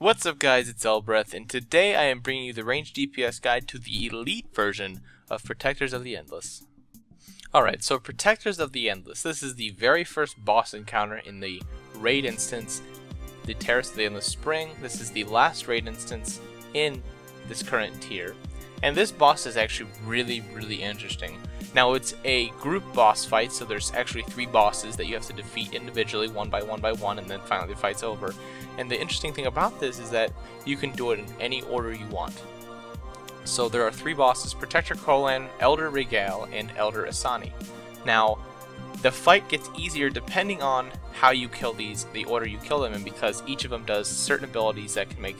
What's up guys, it's Elbareth, and today I am bringing you the ranged DPS guide to the elite version of Protectors of the Endless. Alright, so Protectors of the Endless, this is the very first boss encounter in the raid instance, the Terrace of the Endless Spring. This is the last raid instance in this current tier, and this boss is actually really interesting. Now it's a group boss fight, so there's actually 3 bosses that you have to defeat individually, one by one, and then finally the fight's over. And the interesting thing about this is that you can do it in any order you want. So there are 3 bosses: Protector Kolan, Elder Regale, and Elder Asani. Now, the fight gets easier depending on how you kill these, the order you kill them in, because each of them does certain abilities that can make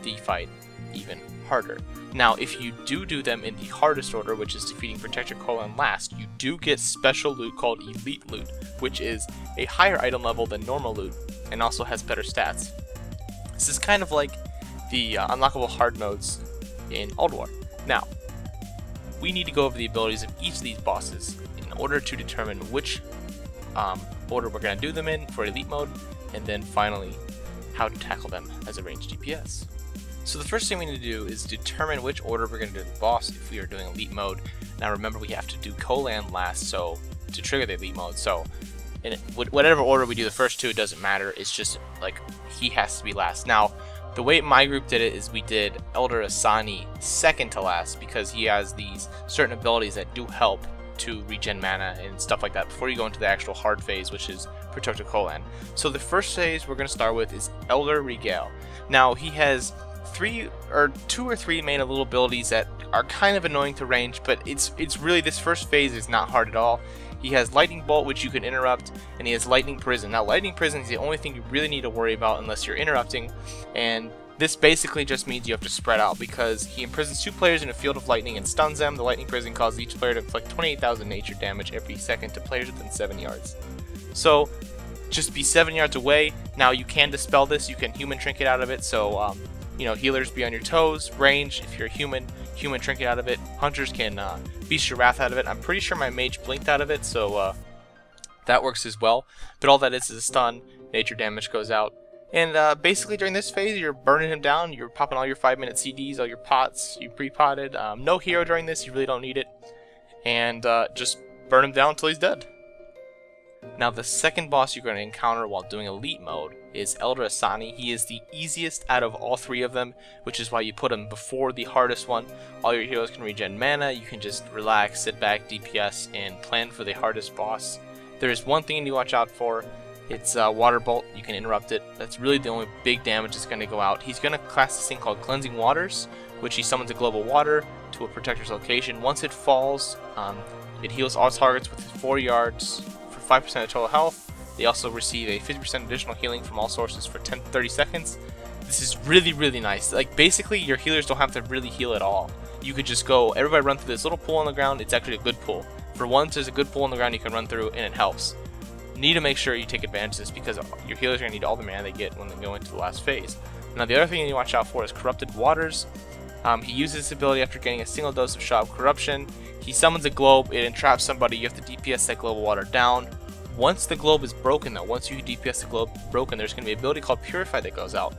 the fight even harder. Now, if you do them in the hardest order, which is defeating Protector Kolan last, you do get special loot called Elite Loot, which is a higher item level than normal loot, and also has better stats. This is kind of like the unlockable hard modes in Old War. Now, we need to go over the abilities of each of these bosses in order to determine which order we're going to do them in for Elite Mode, and then finally how to tackle them as a ranged DPS. So the first thing we need to do is determine which order we're going to do the boss if we are doing Elite Mode. Now remember, we have to do Kolan last so to trigger the Elite Mode, so in whatever order we do the first 2, it doesn't matter. It's just like he has to be last. Now, the way my group did it is we did Elder Asani second to last, because he has these certain abilities that do help to regen mana and stuff like that before you go into the actual hard phase, which is Protector Kolan. So the first phase we're going to start with is Elder Regale. Now he has 2 or 3 main little abilities that are kind of annoying to range, but it's really, this first phase is not hard at all. He has Lightning Bolt, which you can interrupt, and he has Lightning Prison. Now, Lightning Prison is the only thing you really need to worry about unless you're interrupting, and this basically just means you have to spread out, because he imprisons 2 players in a field of lightning and stuns them. The Lightning Prison causes each player to inflict 28,000 nature damage every second to players within 7 yards. So, just be 7 yards away. Now, you can dispel this. You can human trinket out of it, so you know, healers be on your toes. Range, if you're a human trinket out of it. Hunters can Beast Your Wrath out of it. I'm pretty sure my mage blinked out of it, so that works as well. But all that is a stun. Nature damage goes out. And basically during this phase, you're burning him down. You're popping all your 5-minute CDs, all your pots. You pre-potted. No hero during this. You really don't need it. And just burn him down until he's dead. Now, the second boss you're going to encounter while doing Elite Mode is Elder Asani. He is the easiest out of all 3 of them, which is why you put him before the hardest one. All your heroes can regen mana. You can just relax, sit back, DPS, and plan for the hardest boss. There is one thing to watch out for. It's Water Bolt. You can interrupt it. That's really the only big damage that's going to go out. He's going to class this thing called Cleansing Waters, which he summons a global water to a protector's location. Once it falls, it heals all targets within 4 yards. 5% of total health. They also receive a 50% additional healing from all sources for 10 to 30 seconds. This is really nice. Like, basically, your healers don't have to really heal at all. You could just go, everybody run through this little pool on the ground. It's actually a good pool. For once, there's a good pool on the ground you can run through, and it helps. You need to make sure you take advantage of this, because your healers are going to need all the mana they get when they go into the last phase. Now, the other thing you need to watch out for is Corrupted Waters. He uses this ability after getting a single dose of Shot of Corruption. He summons a globe, it entraps somebody. You have to DPS that global water down. Once the globe is broken, though, once you DPS the globe broken, there's going to be an ability called Purify that goes out.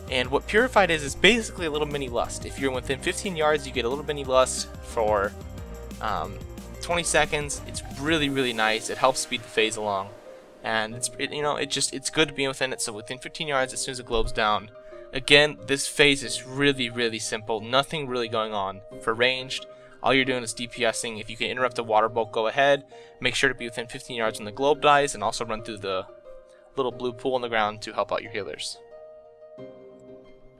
And what Purified is basically a little mini lust. If you're within 15 yards, you get a little mini lust for 20 seconds. It's really nice. It helps speed the phase along, and it's good to be within it. So within 15 yards, as soon as the globe's down. Again, this phase is really simple. Nothing really going on. For ranged, all you're doing is DPSing. If you can interrupt the water bolt, go ahead. Make sure to be within 15 yards when the globe dies, and also run through the little blue pool on the ground to help out your healers.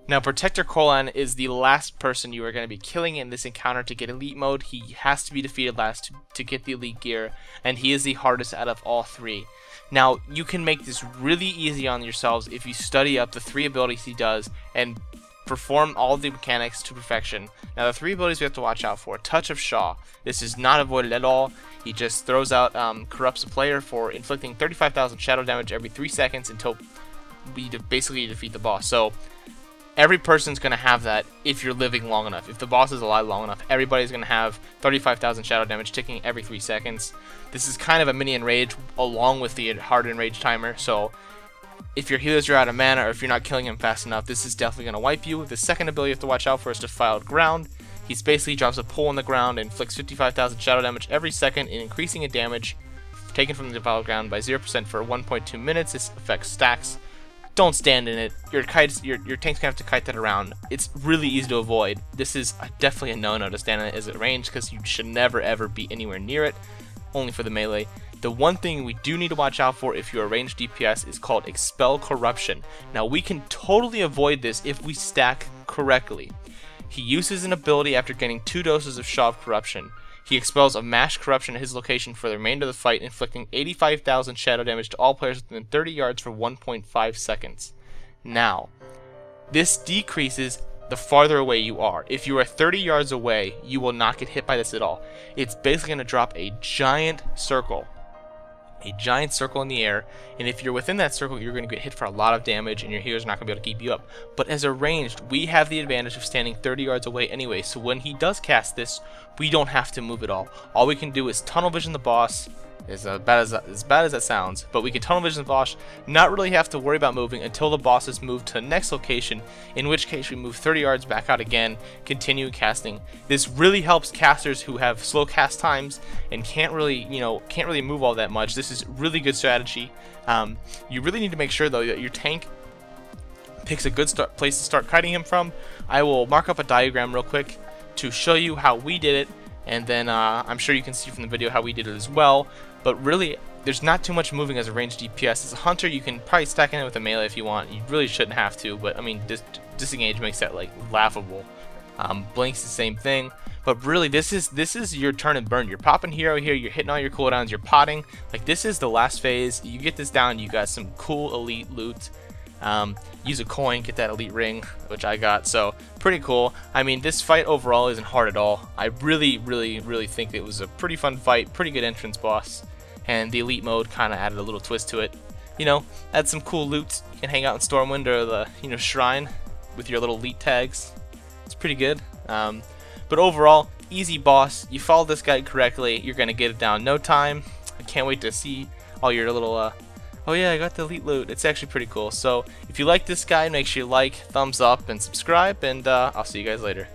Now, Protector Kolan is the last person you are going to be killing in this encounter to get Elite Mode. He has to be defeated last to get the Elite Gear, and he is the hardest out of all 3. Now, you can make this really easy on yourselves if you study up the 3 abilities he does and perform all the mechanics to perfection. Now, the 3 abilities we have to watch out for: Touch of Shaw. This is not avoided at all. He just throws out, corrupts a player for inflicting 35,000 shadow damage every 3 seconds until we basically defeat the boss. So every person's going to have that if you're living long enough. If the boss is alive long enough, everybody's going to have 35,000 shadow damage ticking every 3 seconds. This is kind of a mini enrage along with the hard enrage timer, so if your healers are out of mana or if you're not killing him fast enough, this is definitely going to wipe you. The second ability you have to watch out for is Defiled Ground. He basically drops a pole on the ground and inflicts 55,000 shadow damage every second, and increasing in damage taken from the Defiled Ground by 0% for 1.2 minutes. This effect stacks. Don't stand in it. Your tank's gonna have to kite that around. It's really easy to avoid. This is definitely a no-no to stand in it as at range, because you should never ever be anywhere near it. Only for the melee. The one thing we do need to watch out for if you're a ranged DPS is called Expel Corruption. Now we can totally avoid this if we stack correctly. He uses an ability after getting 2 doses of Shaw of Corruption. He expels a mass corruption at his location for the remainder of the fight, inflicting 85,000 shadow damage to all players within 30 yards for 1.5 seconds. Now, this decreases the farther away you are. If you are 30 yards away, you will not get hit by this at all. It's basically going to drop a giant circle in the air, and if you're within that circle, you're going to get hit for a lot of damage, and your healer's not going to be able to keep you up. But as a ranged, we have the advantage of standing 30 yards away anyway, so when he does cast this, we don't have to move at all. All we can do is tunnel vision the boss, as bad as that sounds, but we can tunnel vision the boss, not really have to worry about moving until the boss is moved to the next location, in which case we move 30 yards back out again, continue casting. This really helps casters who have slow cast times and can't really move all that much. This is really good strategy. You really need to make sure though that your tank picks a good place to start kiting him from. I will mark up a diagram real quick to show you how we did it, and then I'm sure you can see from the video how we did it as well. But really, there's not too much moving as a ranged DPS. As a hunter, you can probably stack in it with a melee if you want. You really shouldn't have to, but I mean, disengage makes that like laughable. Blink's the same thing, but really, this is your turn and burn. You're popping hero here, you're hitting all your cooldowns, you're potting. Like, this is the last phase. You get this down, you got some cool elite loot. Use a coin, get that elite ring, which I got, so pretty cool. I mean, this fight overall isn't hard at all. I really think it was a pretty fun fight, pretty good entrance boss, and the elite mode kind of added a little twist to it. You know, add some cool loot. You can hang out in Stormwind or the shrine with your little elite tags. It's pretty good. But overall, easy boss. You follow this guide correctly, you're gonna get it down in no time. I can't wait to see all your little oh yeah, I got the elite loot. It's actually pretty cool. So if you like this guide, make sure you like, thumbs up, and subscribe, and I'll see you guys later.